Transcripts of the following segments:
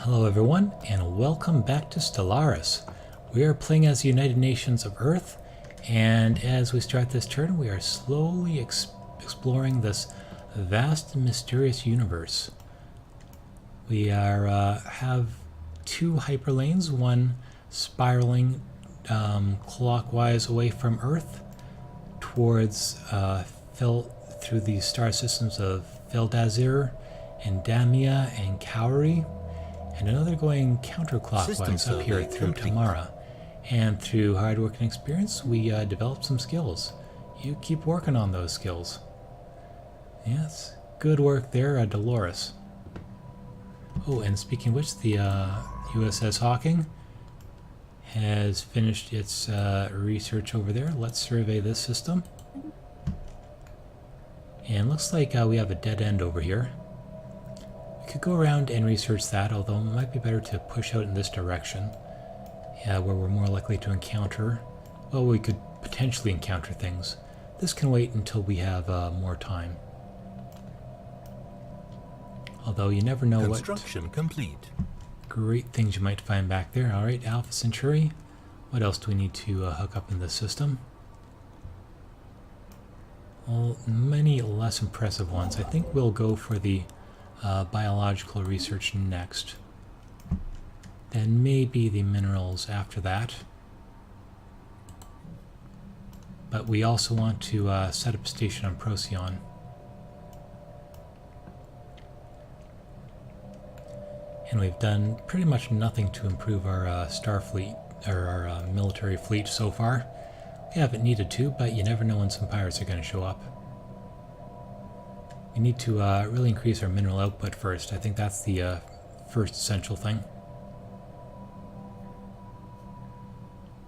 Hello everyone, and welcome back to Stellaris. We are playing as the United Nations of Earth, and as we start this turn, we are slowly exploring this vast and mysterious universe. We have two hyperlanes, one spiraling clockwise away from Earth towards through the star systems of Feldazir and Damia and Cowrie, and another going counterclockwise up here through Tamara. And through hard work and experience, we developed some skills. You keep working on those skills. Yes, good work there, Dolores. Oh, and speaking of which, the USS Hawking has finished its research over there. Let's survey this system. And looks like we have a dead end over here. We could go around and research that, although it might be better to push out in this direction, where we're more likely to encounter, well, we could potentially encounter things. This can wait until we have more time. Although you never know Construction complete. Great things you might find back there. Alright, Alpha Centauri. What else do we need to hook up in this system? Well, many less impressive ones. I think we'll go for the biological research next. Then maybe the minerals after that. But we also want to set up a station on Procyon. And we've done pretty much nothing to improve our Starfleet, or our military fleet so far. We haven't needed to, but you never know when some pirates are going to show up. We need to really increase our mineral output first. I think that's the first essential thing.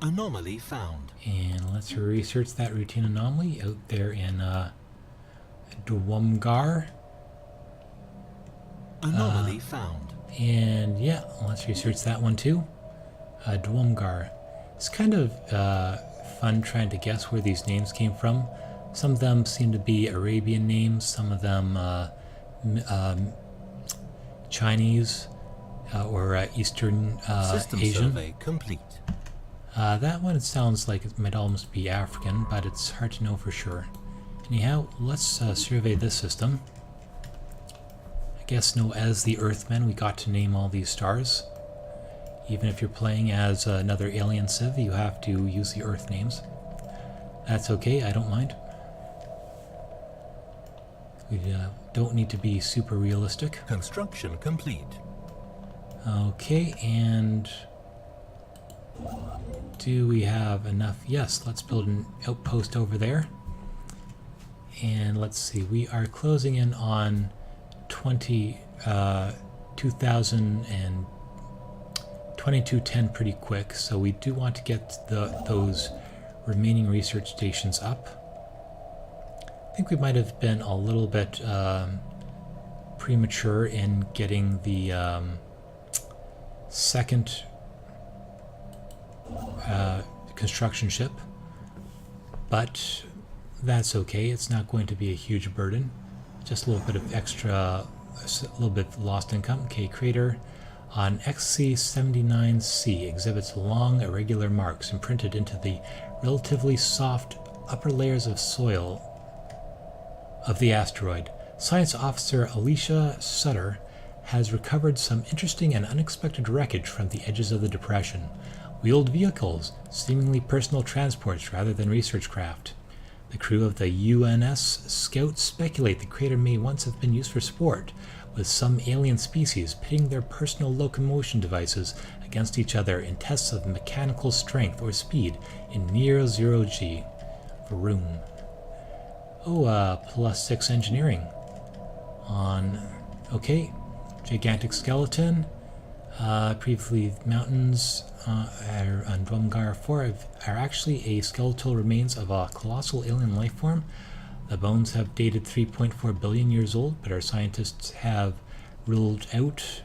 Anomaly found. And let's research that routine anomaly out there in Dwumgar. Anomaly found. And yeah, let's research that one too. Dwumgar. It's kind of fun trying to guess where these names came from. Some of them seem to be Arabian names, some of them Chinese or Eastern System Asian. survey complete. That one, it sounds like it might almost be African, but it's hard to know for sure. Anyhow, let's survey this system. I guess as the Earthmen, we got to name all these stars. Even if you're playing as another alien civ, you have to use the Earth names. That's okay, I don't mind. We don't need to be super realistic. Construction complete. Okay, and do we have enough? Yes, let's build an outpost over there. And let's see, we are closing in on 2210 pretty quick, so we do want to get those remaining research stations up. I think we might have been a little bit premature in getting the second construction ship, but that's okay. It's not going to be a huge burden. Just a little bit of extra, a little bit of lost income. Okay, crater on XC79C exhibits long irregular marks imprinted into the relatively soft upper layers of soil of the asteroid. Science officer Alicia Sutter has recovered some interesting and unexpected wreckage from the edges of the depression. Wheeled vehicles, seemingly personal transports rather than research craft. The crew of the ONS Scout speculate the crater may once have been used for sport, with some alien species pitting their personal locomotion devices against each other in tests of mechanical strength or speed in near zero G. Vroom. Oh, +6 engineering. On, okay, gigantic skeleton. Previously, mountains on Dwumgar 4 are actually a skeletal remains of a colossal alien life form. The bones have dated 3.4 billion years old, but our scientists have ruled out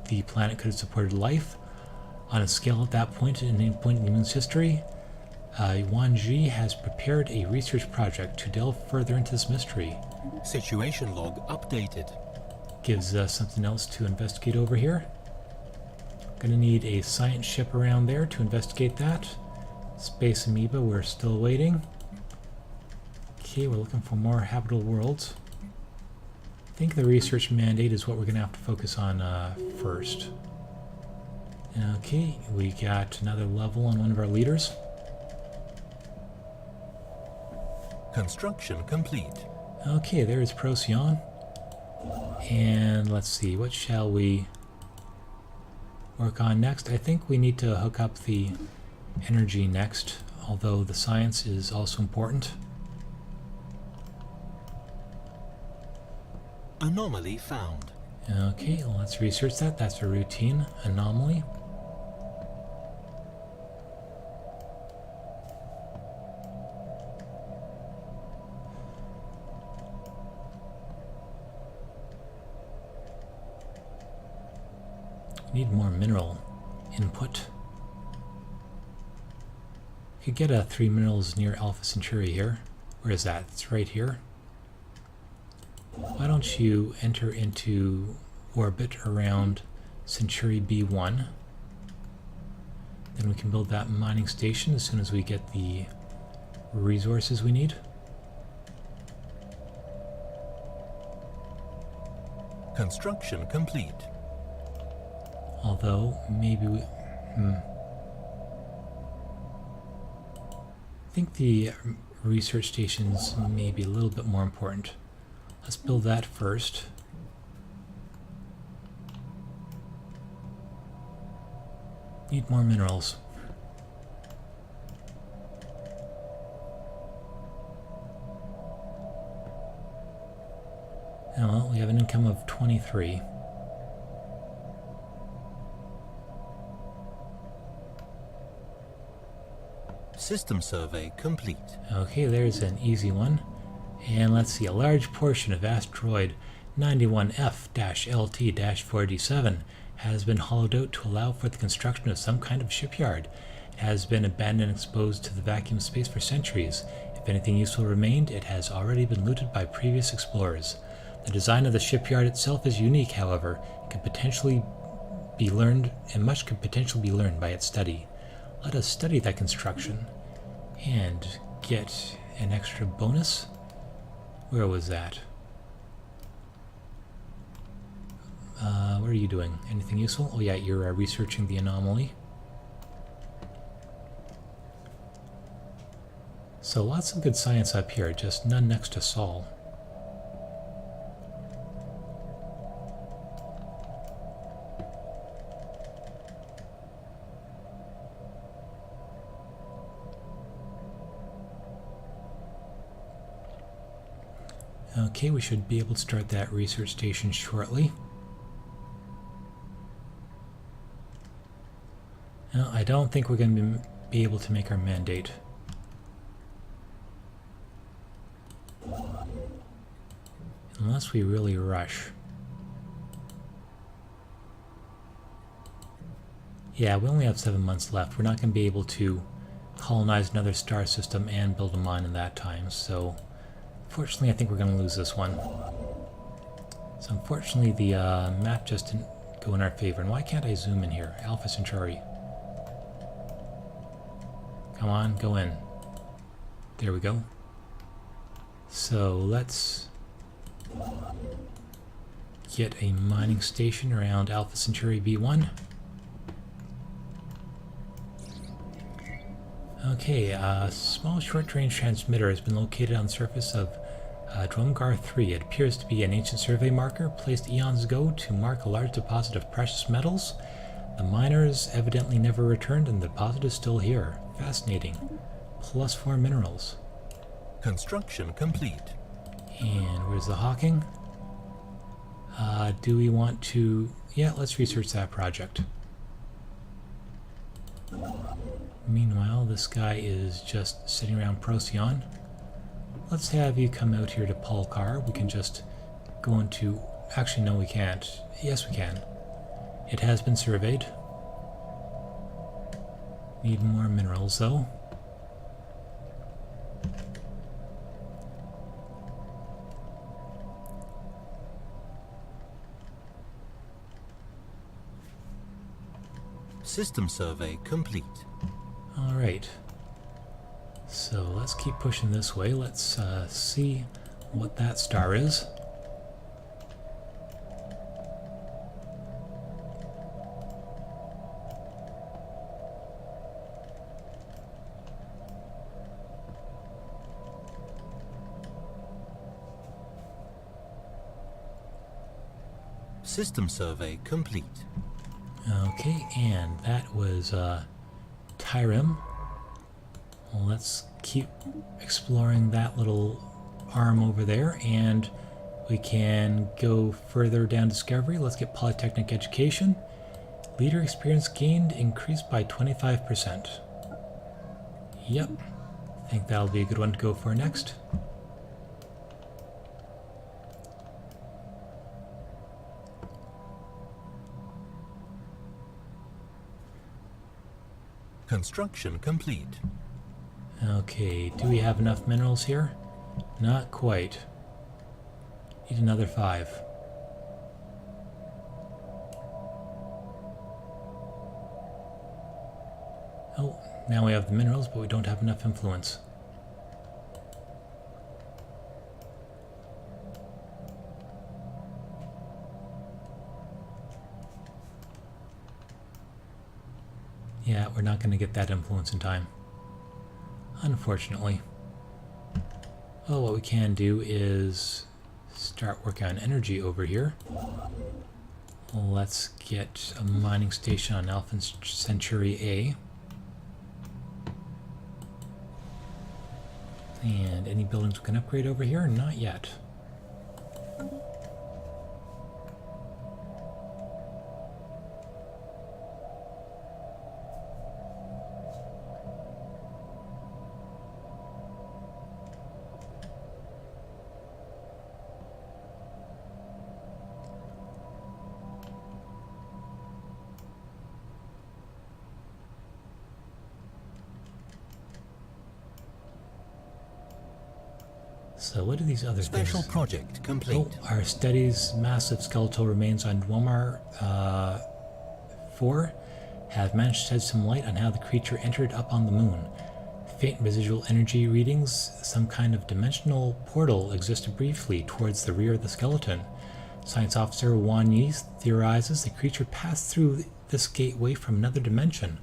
the planet could have supported life on a scale at that point in human's history. Yuan Ji has prepared a research project to delve further into this mystery. Situation log updated. Gives us something else to investigate over here. Gonna need a science ship around there to investigate that. Space amoeba, we're still waiting. Okay, we're looking for more habitable worlds. I think the research mandate is what we're gonna have to focus on first. Okay, we got another level on one of our leaders. Construction complete. Okay, there's Procyon. And let's see, what shall we work on next? I think we need to hook up the energy next, although the science is also important. Anomaly found. Okay, well, let's research that. That's a routine anomaly. Need more mineral input. Could get 3 minerals near Alpha Centauri here. Where is that? It's right here. Why don't you enter into orbit around Centauri B1? Then we can build that mining station as soon as we get the resources we need. Construction complete. Although, maybe we... I think the research stations may be a little bit more important. Let's build that first. Need more minerals. Oh, well, we have an income of 23. System survey complete. Okay, there's an easy one. And let's see, a large portion of asteroid 91F-LT-4D7 has been hollowed out to allow for the construction of some kind of shipyard. It has been abandoned and exposed to the vacuum space for centuries. If anything useful remained, it has already been looted by previous explorers. The design of the shipyard itself is unique, however. It could potentially be learned, and much could potentially be learned by its study. Let us study that construction and get an extra bonus. Where was that? What are you doing? Anything useful? Oh yeah, you're researching the anomaly. So lots of good science up here, just none next to Sol. Okay, we should be able to start that research station shortly. No, I don't think we're going to be able to make our mandate. Unless we really rush. Yeah, we only have 7 months left. We're not going to be able to colonize another star system and build a mine in that time, so unfortunately I think we're going to lose this one. So unfortunately the map just didn't go in our favor. And why can't I zoom in here? Alpha Centauri. Come on, go in. There we go. So let's get a mining station around Alpha Centauri B1. Okay, a small short-range transmitter has been located on the surface of Dromgar 3. It appears to be an ancient survey marker placed eons ago to mark a large deposit of precious metals. The miners evidently never returned and the deposit is still here. Fascinating. +4 minerals. Construction complete. And where's the Hawking? Do we want to... Yeah, let's research that project. Meanwhile, this guy is just sitting around Procyon. Let's have you come out here to Polkar. We can just go into... Actually, no, we can't. Yes, we can. It has been surveyed. Need more minerals, though. System survey complete. Alright. So let's keep pushing this way. Let's see what that star is. System survey complete. Okay, and that was Tyrim. Well, let's keep exploring that little arm over there, and we can go further down Discovery. Let's get Polytechnic Education. Leader experience gained increased by 25%. Yep, I think that'll be a good one to go for next. Construction complete. Okay, do we have enough minerals here? Not quite. Need another 5. Oh, now we have the minerals, but we don't have enough influence. Yeah, we're not going to get that influence in time, unfortunately. Well, what we can do is start working on energy over here. Let's get a mining station on Alpha Centauri A. And any buildings we can upgrade over here? Not yet. So what are these other Special things? project complete. Oh, our Steady's massive skeletal remains on Dwomar 4 have managed to shed some light on how the creature entered up on the moon. Faint residual energy readings, some kind of dimensional portal existed briefly towards the rear of the skeleton. Science officer Wan Yi theorizes the creature passed through this gateway from another dimension,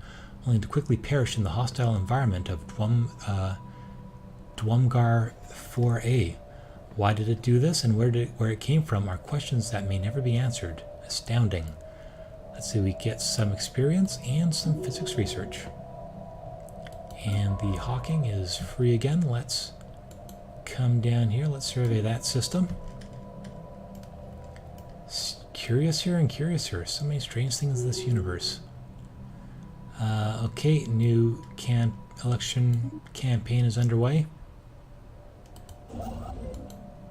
only to quickly perish in the hostile environment of Dwomgar 4A. Why did it do this, and where it came from are questions that may never be answered. Astounding. Let's see, we get some experience and some physics research. And the Hawking is free again. Let's come down here. Let's survey that system. Curiouser and curiouser. So many strange things in this universe. Okay, new election campaign is underway.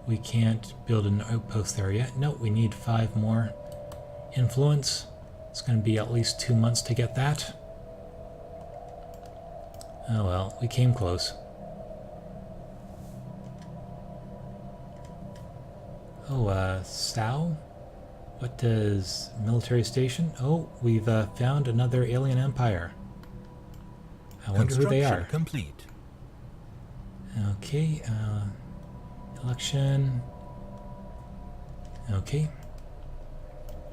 We can't build an outpost there yet. No, we need 5 more influence. It's going to be at least 2 months to get that. Oh well, we came close. Oh, Sao? What does military station? Oh, we've found another alien empire. I wonder who they are. Complete. Okay, election. Okay.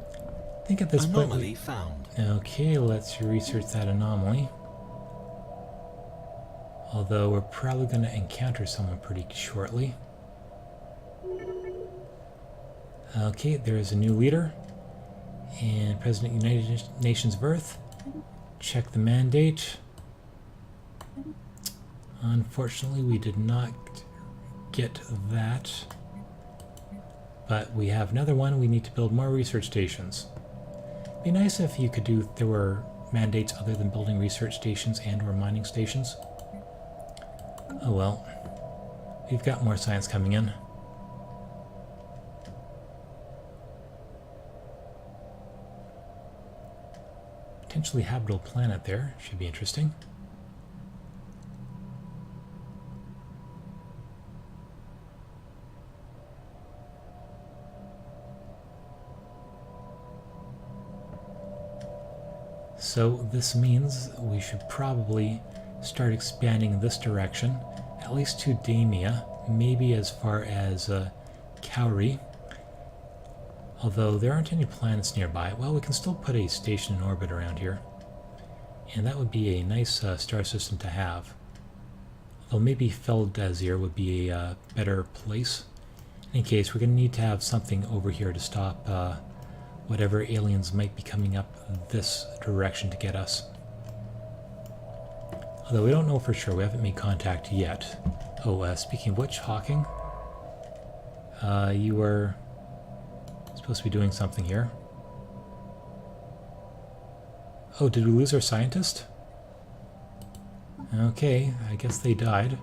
I think at this point Anomaly found. Okay, let's research that anomaly. Although we're probably going to encounter someone pretty shortly. Okay, there is a new leader. And President United Nations of Earth. Check the mandate. Unfortunately, we did not get that. But we have another one. We need to build more research stations. It'd be nice if you could do, there were mandates other than building research stations and or mining stations. Oh well. We've got more science coming in. Potentially habitable planet there. Should be interesting. So this means we should probably start expanding this direction, at least to Damia, maybe as far as Cowrie. Although there aren't any planets nearby. Well, we can still put a station in orbit around here. And that would be a nice star system to have. Though maybe Feldazir would be a better place. In any case, we're going to need to have something over here to stop whatever aliens might be coming up this direction to get us. Although we don't know for sure, we haven't made contact yet. Oh, speaking of which, Hawking, you were supposed to be doing something here. Oh, did we lose our scientist? Okay, I guess they died.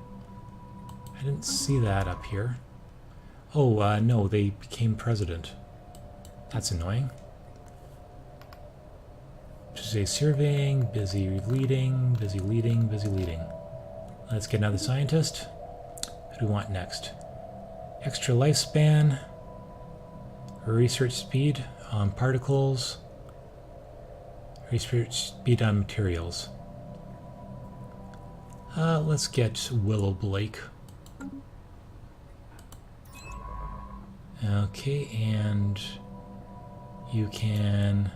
I didn't see that up here. Oh, no, they became president. That's annoying. Just say surveying, busy leading, busy leading, busy leading. Let's get another scientist. Who do we want next? Extra lifespan, research speed on particles, research speed on materials. Let's get Willow Blake. Okay, and you can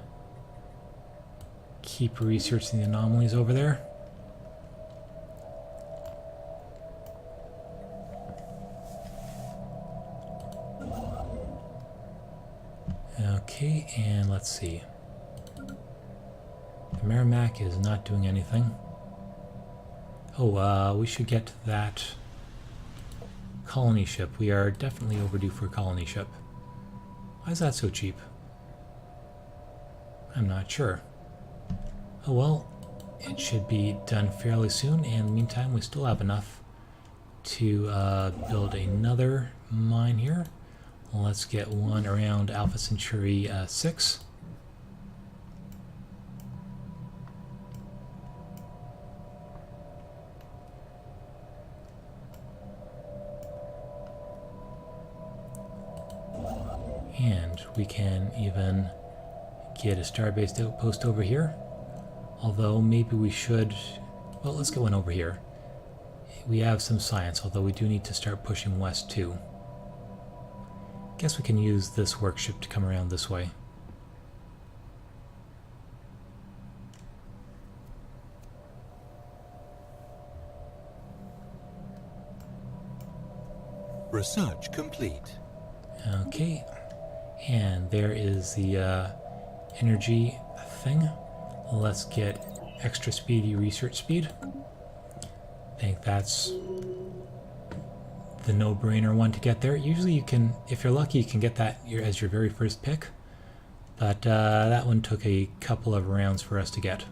keep researching the anomalies over there. Okay, and let's see. The Merrimack is not doing anything. Oh, we should get that colony ship. We are definitely overdue for a colony ship. Why is that so cheap? I'm not sure. Oh well, it should be done fairly soon, and in the meantime we still have enough to build another mine here. Let's get one around Alpha Centauri 6. And we can even get a star-based outpost over here. Although maybe we should... Well, let's get one over here. We have some science, although we do need to start pushing west too. Guess we can use this workship to come around this way. Research complete. Okay, and there is the energy thing. Let's get extra speedy research speed. I think that's the no-brainer one to get there. Usually you can, if you're lucky, you can get that as your very first pick. But that one took a couple of rounds for us to get.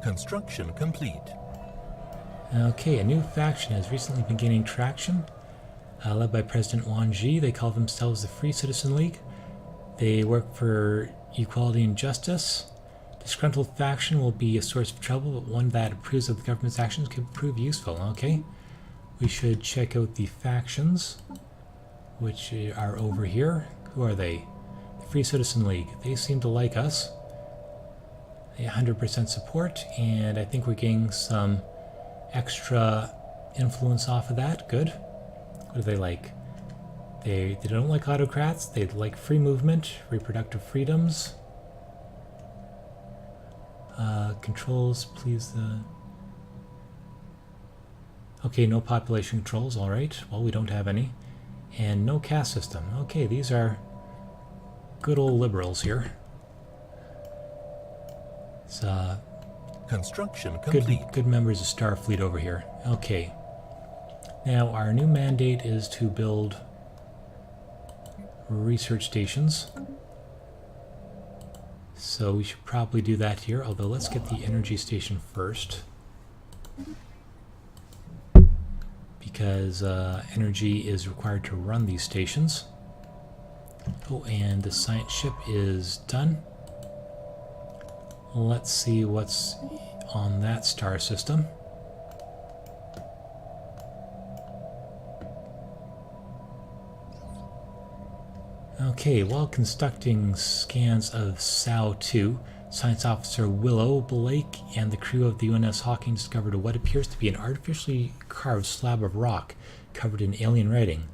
Construction complete. Okay, a new faction has recently been gaining traction, led by President Wan Ji. They call themselves the Free Citizen League. They work for equality and justice. Disgruntled faction will be a source of trouble, but one that approves of the government's actions could prove useful. Okay, we should check out the factions, which are over here. Who are they? The Free Citizen League. They seem to like us. 100% support, and I think we're getting some extra influence off of that. Good. What do they like? They don't like autocrats. They like free movement, reproductive freedoms. Controls, please. Okay, no population controls. All right. Well, we don't have any, and no caste system. Okay, these are good old liberals here. It's construction complete. Good members of Starfleet over here. Okay. Now our new mandate is to build research stations. So we should probably do that here, although let's get the energy station first. Because energy is required to run these stations. Oh, and the science ship is done. Let's see what's on that star system. Okay, while conducting scans of SAO-2, Science Officer Willow Blake and the crew of the ONS Hawking discovered what appears to be an artificially carved slab of rock covered in alien writing.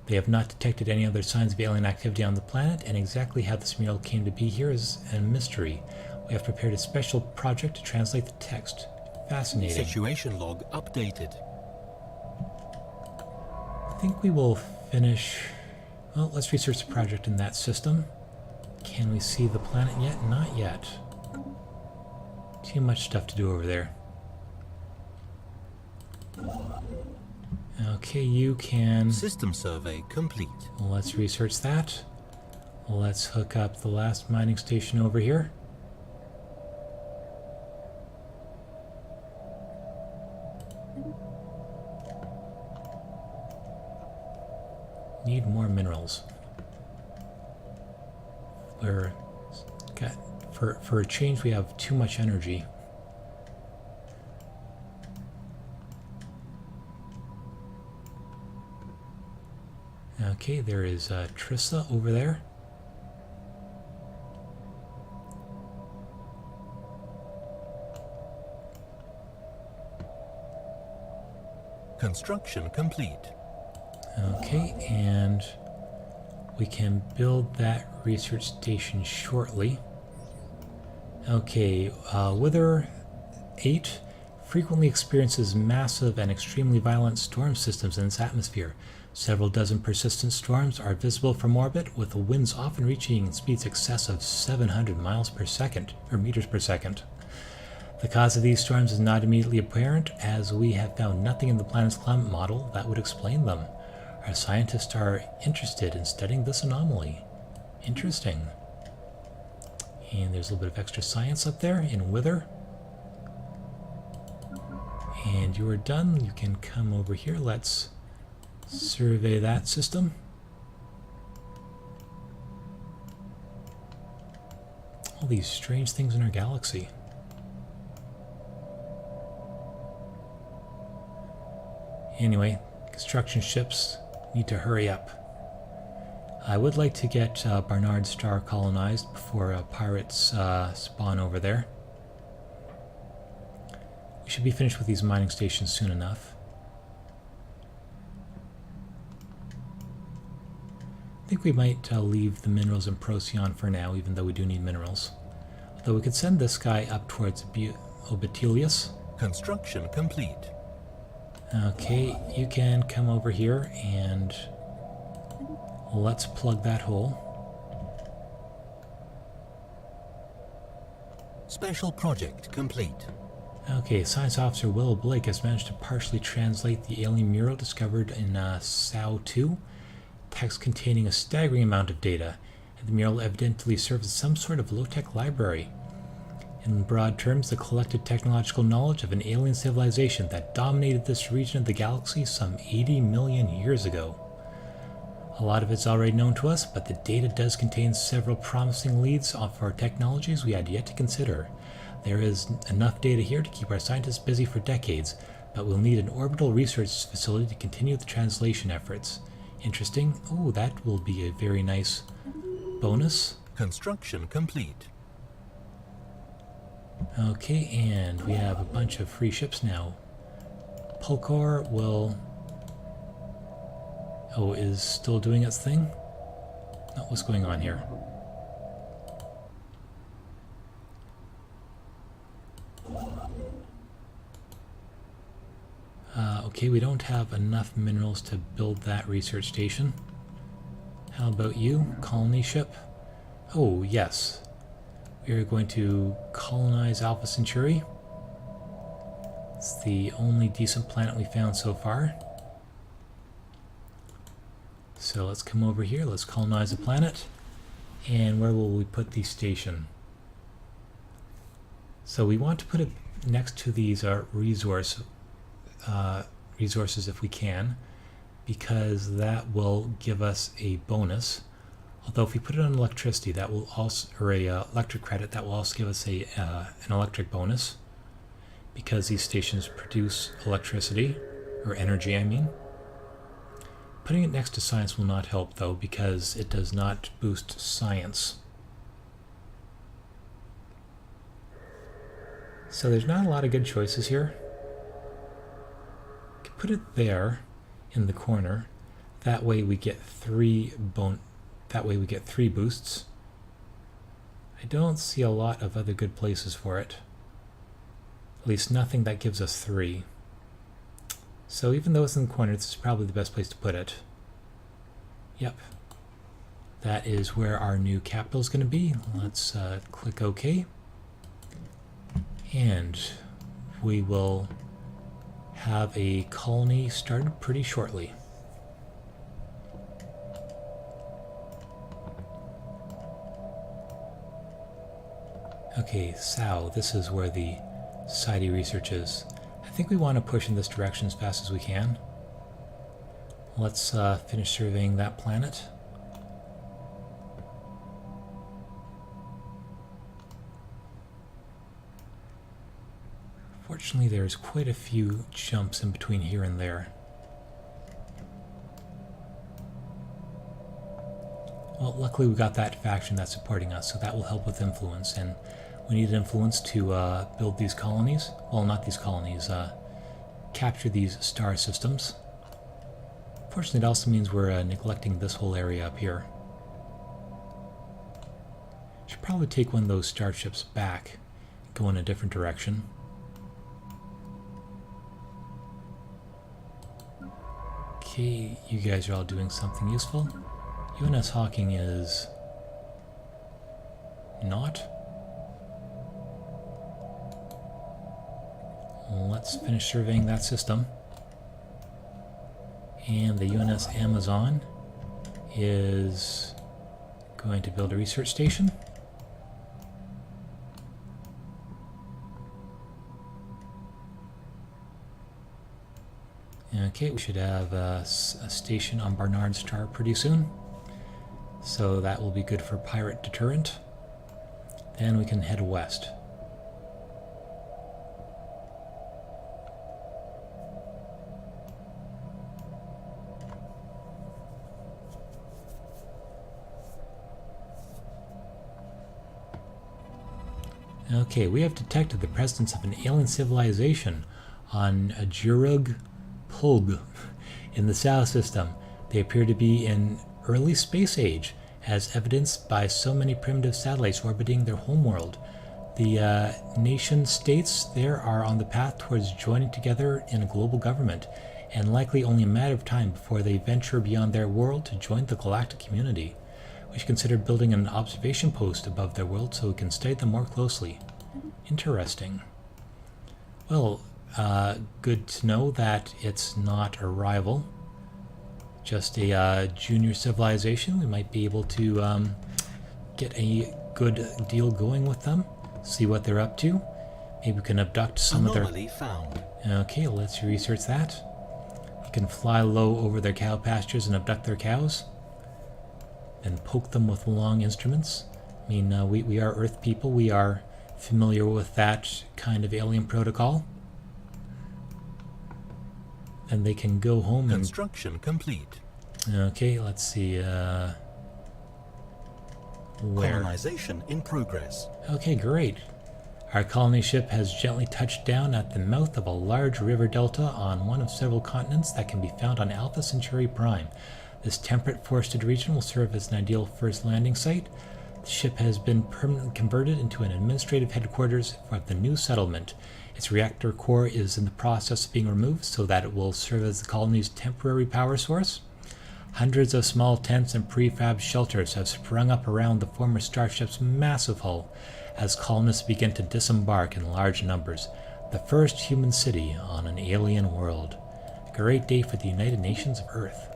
They have not detected any other signs of alien activity on the planet, and exactly how this mural came to be here is a mystery. We have prepared a special project to translate the text. Fascinating. Situation log updated. I think we will finish... Well, let's research the project in that system. Can we see the planet yet? Not yet. Too much stuff to do over there. Okay, you can... System survey complete. Let's research that. Let's hook up the last mining station over here. Need more minerals. For a change, we have too much energy. Okay, there is Trissa over there. Construction complete. Okay, and we can build that research station shortly. Okay, Wither 8 frequently experiences massive and extremely violent storm systems in its atmosphere. Several dozen persistent storms are visible from orbit, with the winds often reaching speeds excess of 700 miles per second, or meters per second. The cause of these storms is not immediately apparent, as we have found nothing in the planet's climate model that would explain them. Our scientists are interested in studying this anomaly. Interesting. And there's a little bit of extra science up there in Wither. And you are done. You can come over here. Let's survey that system. All these strange things in our galaxy. Anyway, construction ships need to hurry up. I would like to get Barnard's star colonized before pirates spawn over there. We should be finished with these mining stations soon enough. I think we might leave the minerals in Procyon for now, even though we do need minerals. Although we could send this guy up towards Obetelius. Construction complete. Okay, you can come over here and let's plug that hole. Special project complete. Okay, Science Officer Will Blake has managed to partially translate the alien mural discovered in SAO-2, text containing a staggering amount of data, and the mural evidently serves as some sort of low-tech library. In broad terms, the collected technological knowledge of an alien civilization that dominated this region of the galaxy some 80 million years ago. A lot of it's already known to us, but the data does contain several promising leads for technologies we had yet to consider. There is enough data here to keep our scientists busy for decades, but we'll need an orbital research facility to continue the translation efforts. Interesting. Oh, that will be a very nice bonus. Construction complete. Okay, and we have a bunch of free ships now. Pulkor will... Oh, is still doing its thing? No, what's going on here? Okay, we don't have enough minerals to build that research station. How about you, colony ship? Oh, yes. We are going to colonize Alpha Centauri. It's the only decent planet we found so far. So let's come over here, let's colonize the planet. And where will we put the station? So we want to put it next to these resources if we can, because that will give us a bonus. Although if we put it on electricity, that will also, or a electric credit, that will also give us an electric bonus, because these stations produce electricity, or energy I mean. Putting it next to science will not help, though, because it does not boost science. So there's not a lot of good choices here. Could put it there in the corner. That way we get three boosts. I don't see a lot of other good places for it. At least nothing that gives us 3. So even though it's in the corner, this is probably the best place to put it. Yep. That is where our new capital is going to be. Let's click OK. And we will have a colony started pretty shortly. Okay, so this is where the Society research is. I think we want to push in this direction as fast as we can. Let's finish surveying that planet. Fortunately, there's quite a few jumps in between here and there. Well, luckily we got that faction that's supporting us, so that will help with influence, and we need influence to build these colonies. Well, not these colonies, capture these star systems. Fortunately, it also means we're neglecting this whole area up here. Should probably take one of those starships back, go in a different direction. Okay, you guys are all doing something useful. ONS Hawking is not. Let's finish surveying that system. And the UNS Amazon is going to build a research station. Okay, we should have a station on Barnard Star pretty soon. So that will be good for pirate deterrent. Then we can head west. Okay, we have detected the presence of an alien civilization on Jurug Pulg in the South System. They appear to be in early space age, as evidenced by so many primitive satellites orbiting their homeworld. The nation-states there are on the path towards joining together in a global government, and likely only a matter of time before they venture beyond their world to join the galactic community. We should consider building an observation post above their world so we can study them more closely. Interesting. Well, good to know that it's not a rival, just a junior civilization. We might be able to get a good deal going with them, see what they're up to. Maybe we can abduct some of their... Anomaly found. Okay, let's research that. We can fly low over their cow pastures and abduct their cows, and poke them with long instruments. I mean, we are Earth people. We are familiar with that kind of alien protocol. And they can go home and... Construction complete. Okay, let's see, where? Colonization in progress. Okay, great. Our colony ship has gently touched down at the mouth of a large river delta on one of several continents that can be found on Alpha Centauri Prime. This temperate forested region will serve as an ideal first landing site. The ship has been permanently converted into an administrative headquarters for the new settlement. Its reactor core is in the process of being removed so that it will serve as the colony's temporary power source. Hundreds of small tents and prefab shelters have sprung up around the former starship's massive hull as colonists begin to disembark in large numbers. The first human city on an alien world. A great day for the United Nations of Earth.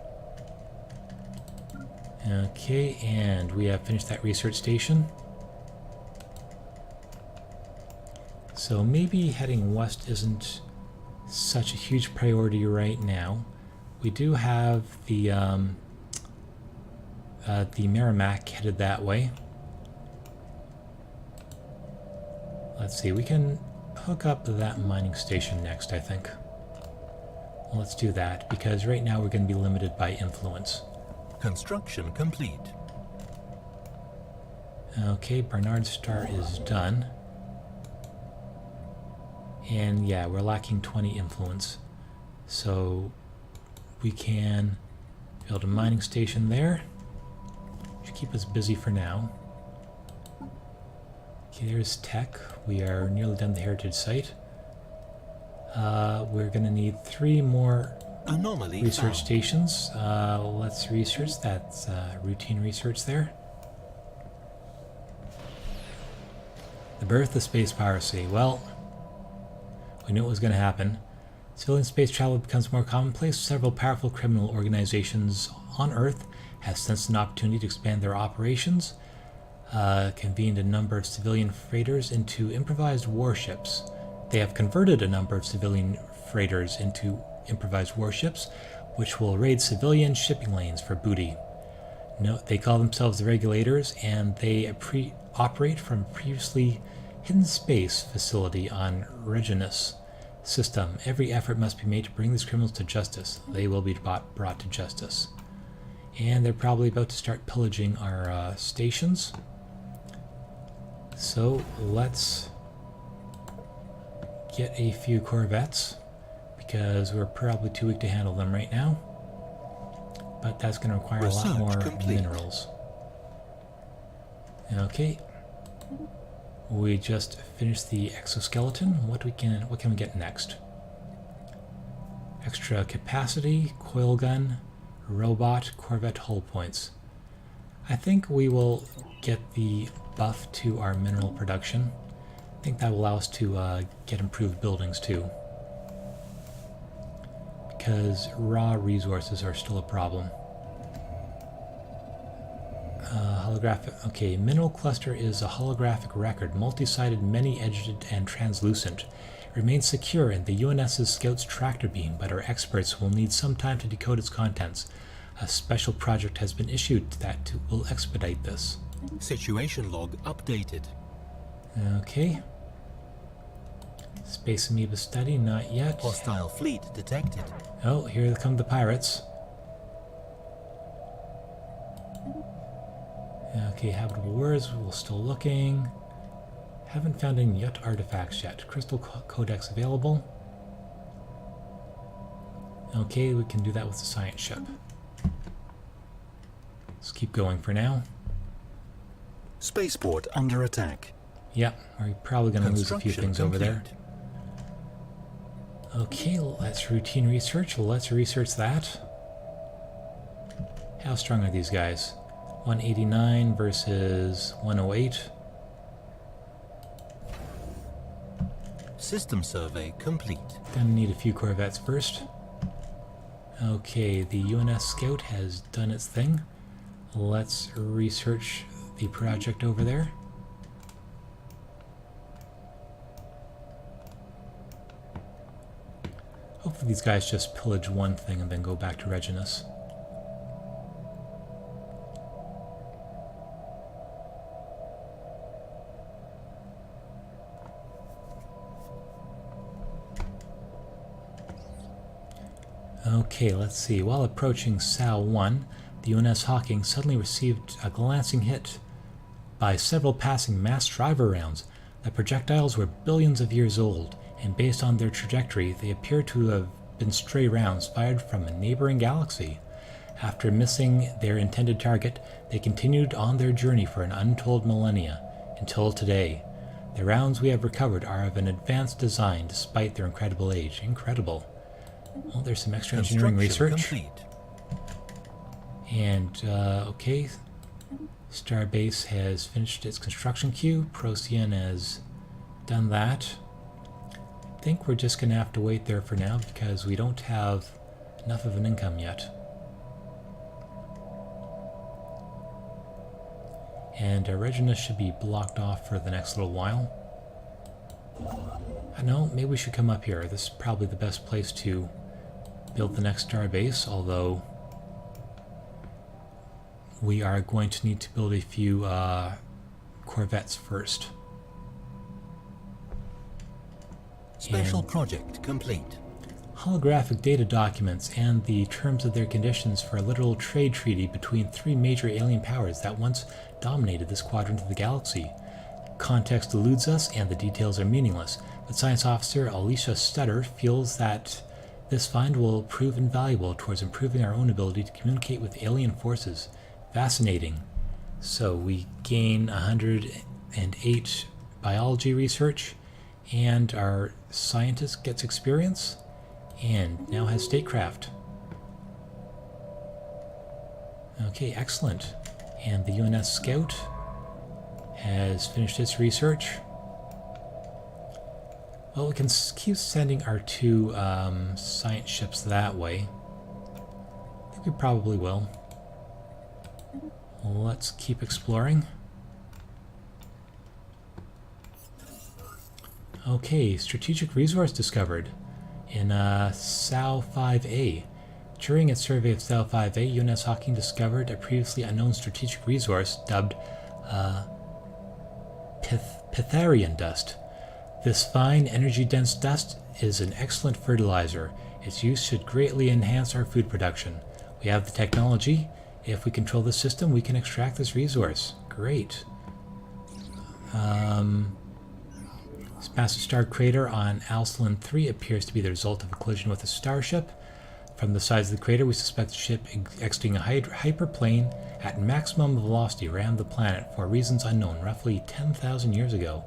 Okay, and we have finished that research station. So maybe heading west isn't such a huge priority right now. We do have the Merrimack headed that way. Let's see, we can hook up that mining station next, I think. Let's do that, because right now we're going to be limited by influence. Construction complete. Okay, Barnard's Star is done. And yeah, we're lacking 20 influence. So we can build a mining station there. Should keep us busy for now. Okay, there's tech. We are nearly done the heritage site. We're going to need 3 more Anomaly research found. stations. Let's research. That's routine research there. The birth of space piracy. Well, we knew it was going to happen. Civilian space travel becomes more commonplace. Several powerful criminal organizations on Earth have sensed an opportunity to expand their operations, convened a number of civilian freighters into improvised warships. They have converted a number of civilian freighters into improvised warships, which will raid civilian shipping lanes for booty. No, they call themselves the Regulators, and they operate from a previously hidden space facility on Reginus system. Every effort must be made to bring these criminals to justice. They will be brought to justice. And they're probably about to start pillaging our stations. So let's get a few corvettes, because we're probably too weak to handle them right now. But that's going to require a lot more minerals. Okay. We just finished the exoskeleton. What can we get next? Extra capacity, coil gun, robot, corvette hull points. I think we will get the buff to our mineral production. I think that will allow us to get improved buildings too, because raw resources are still a problem. Holographic. Okay, mineral cluster is a holographic record, multi-sided, many-edged, and translucent. It remains secure in the UNS's Scout's tractor beam, but our experts will need some time to decode its contents. A special project has been issued that will expedite this. Situation log updated. Okay. Space amoeba study, not yet. Hostile fleet detected. Oh, here come the pirates. Okay, habitable worlds, we're still looking. Haven't found any Yut artifacts yet. Crystal Codex available. Okay, we can do that with the science ship. Let's keep going for now. Spaceport under attack. Yep, we're probably going to lose a few Construction things over there. complete. Okay, let's routine research. Let's research that. How strong are these guys? 189 versus 108. System survey complete. Gonna need a few corvettes first. Okay, the UNS Scout has done its thing. Let's research the project over there. Hopefully these guys just pillage one thing and then go back to Reginus. Okay, let's see. While approaching Sal 1, the ONS Hawking suddenly received a glancing hit by several passing mass driver rounds. The projectiles were billions of years old, and based on their trajectory, they appear to have been stray rounds fired from a neighboring galaxy. After missing their intended target, they continued on their journey for an untold millennia, until today. The rounds we have recovered are of an advanced design despite their incredible age. Incredible. Well, there's some extra engineering research. Complete. And, okay. Starbase has finished its construction queue. Procyon has done that. I think we're just going to have to wait there for now because we don't have enough of an income yet. And Reginus should be blocked off for the next little while. I know, maybe we should come up here. This is probably the best place to build the next starbase, although we are going to need to build a few corvettes first. Special And project complete. holographic data documents and the terms of their conditions for a literal trade treaty between three major alien powers that once dominated this quadrant of the galaxy. Context eludes us and the details are meaningless, but Science Officer Alicia Stutter feels that this find will prove invaluable towards improving our own ability to communicate with alien forces. Fascinating. So we gain 108 biology research, and our scientist gets experience, and now has statecraft. Okay, excellent. And the UNS Scout has finished its research. Well, we can keep sending our two science ships that way. I think we probably will. Let's keep exploring. Okay, strategic resource discovered in SAL 5A. During its survey of SAL 5A, ONS Hawking discovered a previously unknown strategic resource dubbed Pytharian dust. This fine, energy-dense dust is an excellent fertilizer. Its use should greatly enhance our food production. We have the technology. If we control the system, we can extract this resource. Great. This massive star crater on Alcylon 3 appears to be the result of a collision with a starship. From the size of the crater, we suspect the ship exiting a hyperplane at maximum velocity around the planet for reasons unknown, roughly 10,000 years ago.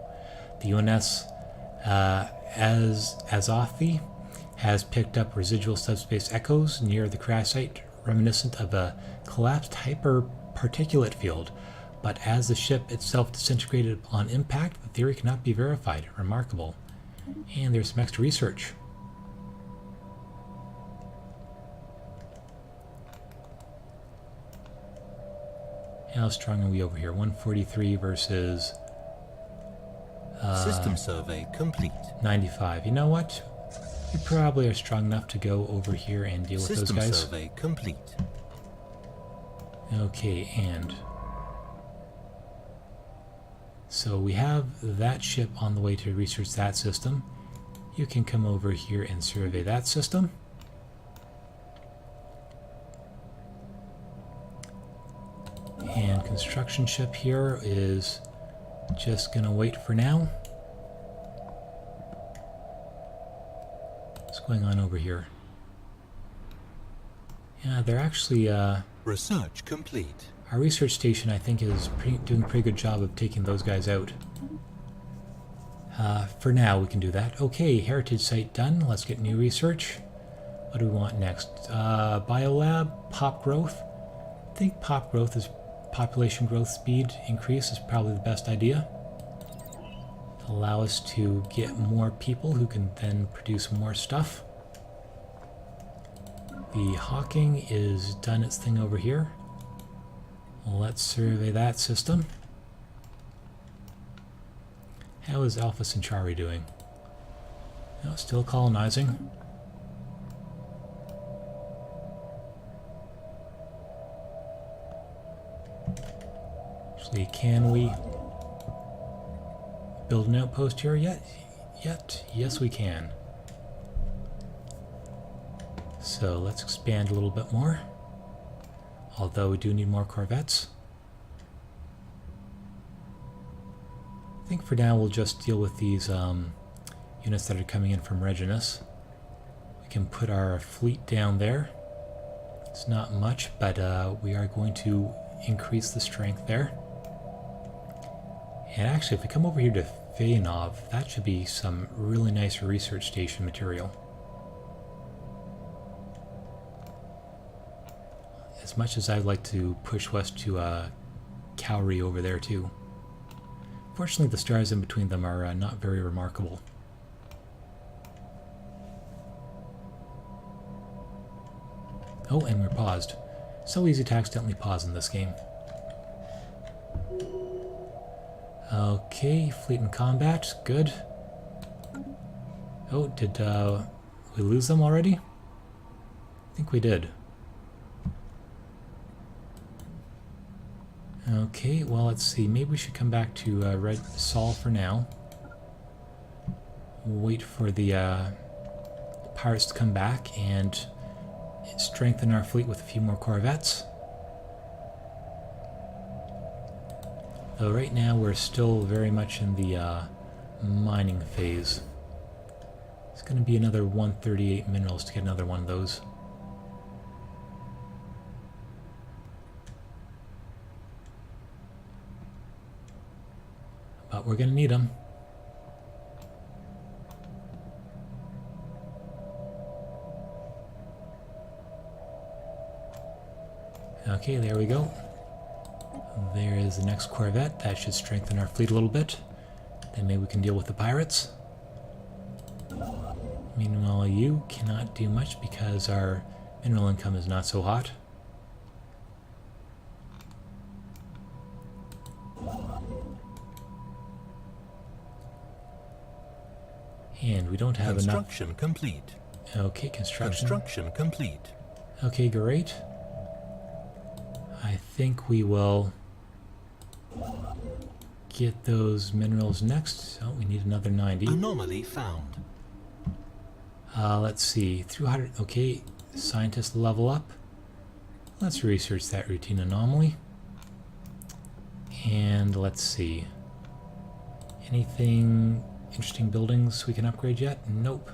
The UNS Azothi has picked up residual subspace echoes near the crash site, reminiscent of a collapsed hyperparticulate field, but as the ship itself disintegrated on impact, the theory cannot be verified. Remarkable. And there's some extra research. How strong are we over here? 143 versus... System survey complete. 95. You know what? We probably are strong enough to go over here and deal with those guys. System survey complete. Okay, and... so we have that ship on the way to research that system. You can come over here and survey that system. And construction ship here is just gonna wait for now. What's going on over here? Yeah, they're actually Research complete. our research station, I think, is doing a pretty good job of taking those guys out. For now, we can do that. Okay, heritage site done. Let's get new research. What do we want next? Biolab, pop growth. I think pop growth is population growth speed increase is probably the best idea. Allow us to get more people who can then produce more stuff. The Hawking is done its thing over here. Let's survey that system. How is Alpha Centauri doing? No, still colonizing. Actually, can we build an outpost here yet? Yes, we can. So let's expand a little bit more. Although we do need more corvettes. I think for now we'll just deal with these units that are coming in from Reginus. We can put our fleet down there. It's not much, but we are going to increase the strength there. And actually, if we come over here to Feynov, that should be some really nice research station material. As much as I'd like to push west to Cowrie over there too. Fortunately, the stars in between them are not very remarkable. Oh, and we're paused. So easy to accidentally pause in this game. Okay, fleet in combat, good. Oh, did we lose them already? I think we did. Okay, well, let's see. Maybe we should come back to Red Sol for now. Wait for the pirates to come back and strengthen our fleet with a few more corvettes. Though right now we're still very much in the mining phase. It's going to be another 138 minerals to get another one of those. But we're going to need them. Okay, there we go. There is the next corvette. That should strengthen our fleet a little bit. Then maybe we can deal with the pirates. Meanwhile, you cannot do much because our mineral income is not so hot. And we don't have enough. Construction complete. Okay, construction. Construction complete. Okay, great. I think we will get those minerals next. Oh, we need another 90. Anomaly found. Let's see. 300. Okay, scientists level up. Let's research that routine anomaly. And let's see. Anything interesting buildings we can upgrade yet? Nope.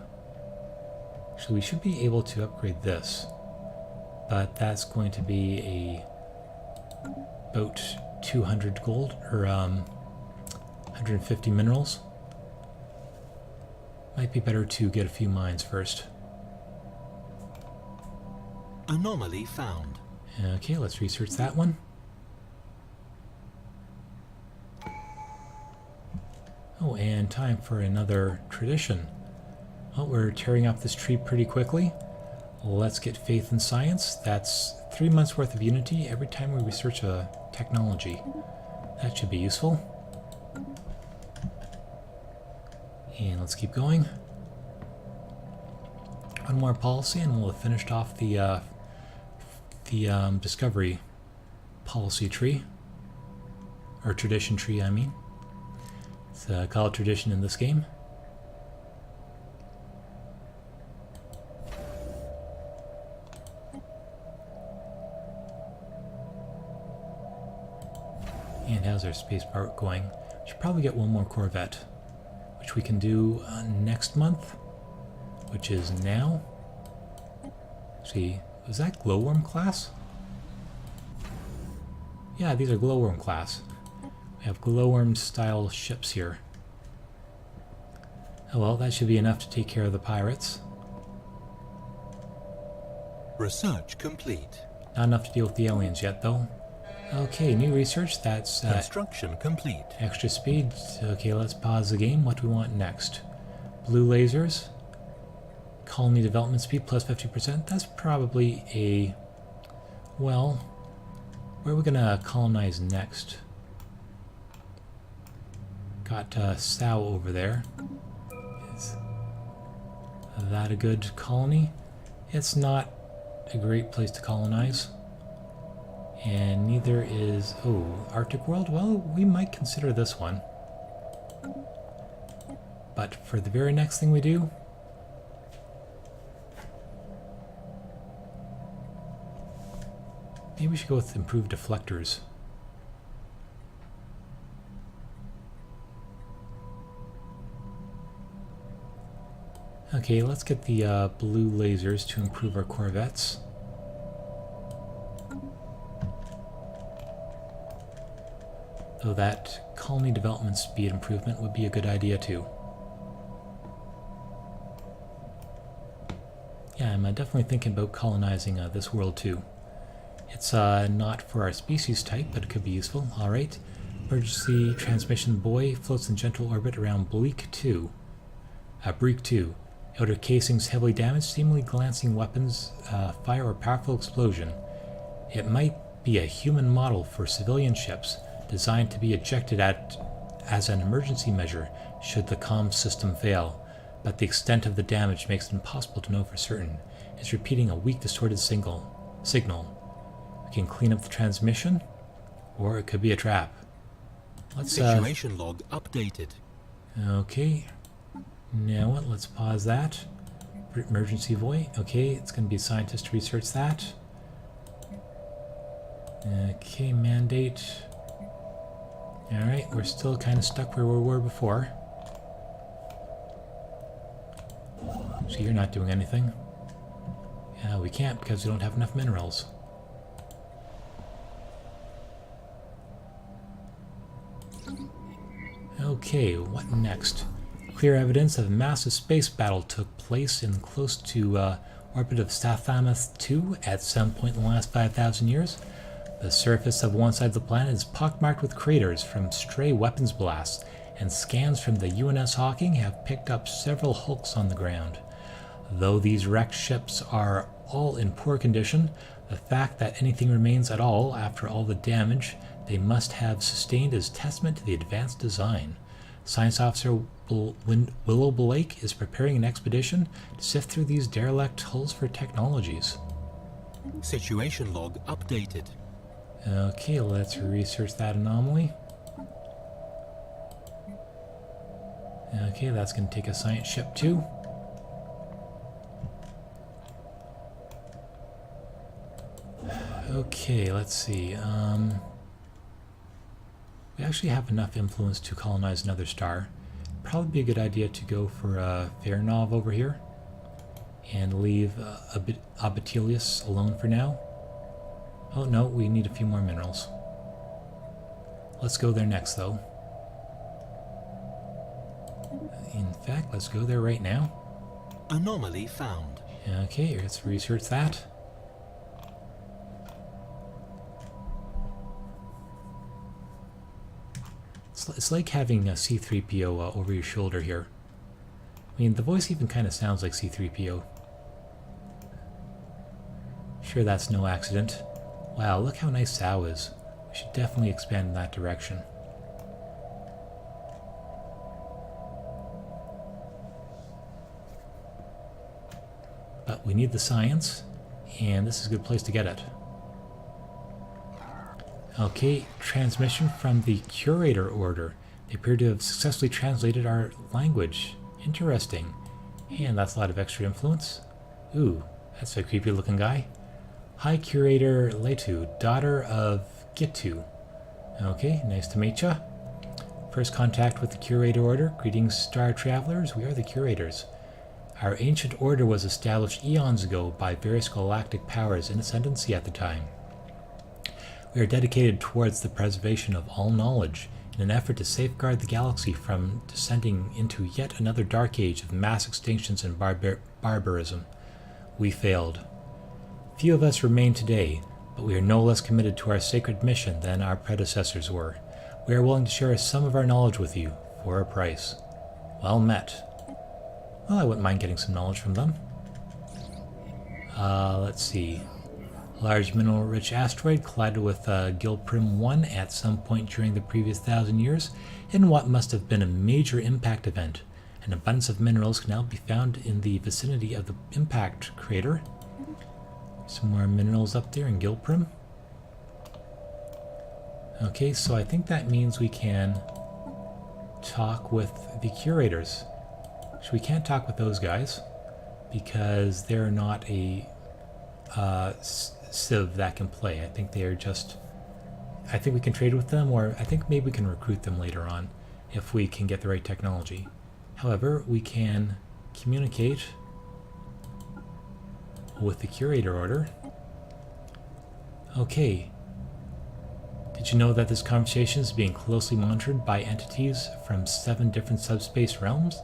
So we should be able to upgrade this. But that's going to be a about 200 gold, or 150 minerals. Might be better to get a few mines first. Anomaly found. Okay, let's research that one. Oh, and time for another tradition. Well, we're tearing up this tree pretty quickly. Let's get faith in science. That's 3 months worth of unity every time we research a technology. That should be useful. And let's keep going. One more policy and we'll have finished off the discovery policy tree. Or tradition tree, I mean. It's called tradition in this game. And how's our space part going? Should probably get one more corvette, which we can do next month, which is now. See, was that glowworm class? Yeah, these are glowworm class. We have glowworm style ships here. Oh well, that should be enough to take care of the pirates. Research complete. Not enough to deal with the aliens yet, though. Okay, new research. That's Construction complete. extra speed. Okay, let's pause the game. What do we want next? Blue lasers. Colony development speed plus 50%. That's probably a... Well, where are we going to colonize next? Got Sow over there. Is that a good colony? It's not a great place to colonize. And neither is... Oh, Arctic World? Well, we might consider this one. But for the very next thing we do... Maybe we should go with improved deflectors. Okay, let's get the blue lasers to improve our corvettes. Though that colony development speed improvement would be a good idea too. Yeah, I'm definitely thinking about colonizing this world too. It's not for our species type, but it could be useful. Alright. Emergency transmission buoy floats in gentle orbit around Break 2. Outer casings heavily damaged, seemingly glancing weapons, fire or powerful explosion. It might be a human model for civilian ships, designed to be ejected as an emergency measure should the comm system fail, but the extent of the damage makes it impossible to know for certain. It's repeating a weak, distorted signal. We can clean up the transmission, or it could be a trap. Let's Situation log updated. Okay. Now what? Let's pause that. Emergency void. Okay, it's going to be a scientist to research that. Okay, mandate. Alright, we're still kind of stuck where we were before. So you're not doing anything. Yeah, we can't because we don't have enough minerals. Okay, what next? Clear evidence of a massive space battle took place in close to orbit of Ameth 2 at some point in the last 5,000 years. The surface of one side of the planet is pockmarked with craters from stray weapons blasts, and scans from the ONS Hawking have picked up several hulks on the ground. Though these wrecked ships are all in poor condition, the fact that anything remains at all after all the damage they must have sustained is testament to the advanced design. Science Officer Willow Blake is preparing an expedition to sift through these derelict hulls for technologies. Situation log updated. Okay, let's research that anomaly. Okay, that's going to take a science ship too. Okay, let's see. We actually have enough influence to colonize another star. Probably be a good idea to go for Fairnov over here and leave Abitelius alone for now. Oh no, we need a few more minerals. Let's go there next though. In fact, let's go there right now. Anomaly found. Okay, let's research that. It's like having a C-3PO over your shoulder here. I mean, the voice even kind of sounds like C-3PO. Sure, that's no accident. Wow, look how nice Sao is. We should definitely expand in that direction. But we need the science, and this is a good place to get it. Okay, transmission from the Curator Order. They appear to have successfully translated our language. Interesting. And that's a lot of extra influence. Ooh, that's a creepy looking guy. Hi, Curator Letu, daughter of Gitu. Okay, nice to meet ya. First contact with the Curator Order. Greetings, Star Travelers. We are the Curators. Our ancient order was established eons ago by various galactic powers in ascendancy at the time. We are dedicated towards the preservation of all knowledge in an effort to safeguard the galaxy from descending into yet another dark age of mass extinctions and barbarism. We failed. Few of us remain today, but we are no less committed to our sacred mission than our predecessors were. We are willing to share some of our knowledge with you for a price. Well met. Well, I wouldn't mind getting some knowledge from them. Let's see. Large mineral-rich asteroid collided with Gilprim 1 at some point during the previous 1,000 years in what must have been a major impact event. An abundance of minerals can now be found in the vicinity of the impact crater. Some more minerals up there in Gilprim. Okay, so I think that means we can talk with the curators. So we can't talk with those guys because they're not a civ that can play. I think they are just... I think we can trade with them, or I think maybe we can recruit them later on if we can get the right technology. However, we can communicate with the Curator Order. Okay. Did you know that this conversation is being closely monitored by entities from 7 different subspace realms?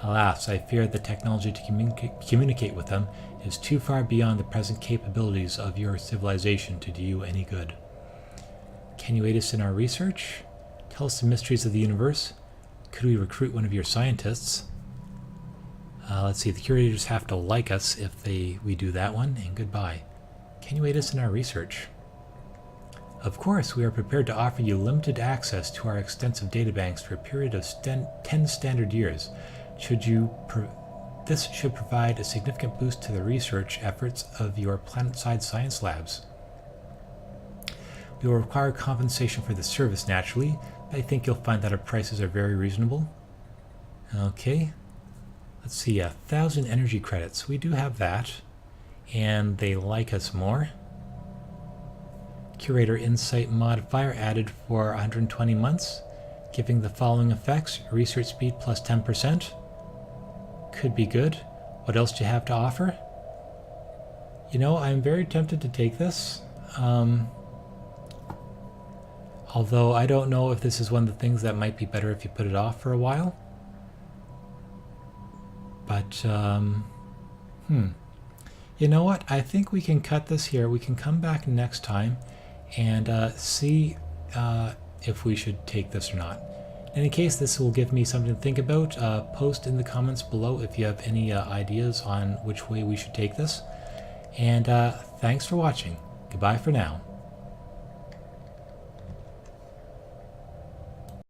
Alas, I fear the technology to communicate with them is too far beyond the present capabilities of your civilization to do you any good. Can you aid us in our research? Tell us the mysteries of the universe. Could we recruit one of your scientists? Let's see, the curators have to like us if we do that one, and goodbye. Can you aid us in our research? Of course, we are prepared to offer you limited access to our extensive databanks for a period of 10 standard years. This should provide a significant boost to the research efforts of your planet-side science labs. We will require compensation for the service, naturally, but I think you'll find that our prices are very reasonable. Okay. Let's see, 1,000 energy credits. We do have that. And they like us more. Curator Insight modifier added for 120 months, giving the following effects: research speed plus 10%. Could be good. What else do you have to offer? You know, I'm very tempted to take this. Although I don't know if this is one of the things that might be better if you put it off for a while. But, you know what? I think we can cut this here. We can come back next time and see if we should take this or not. In any case, this will give me something to think about. Post in the comments below if you have any ideas on which way we should take this. And thanks for watching. Goodbye for now.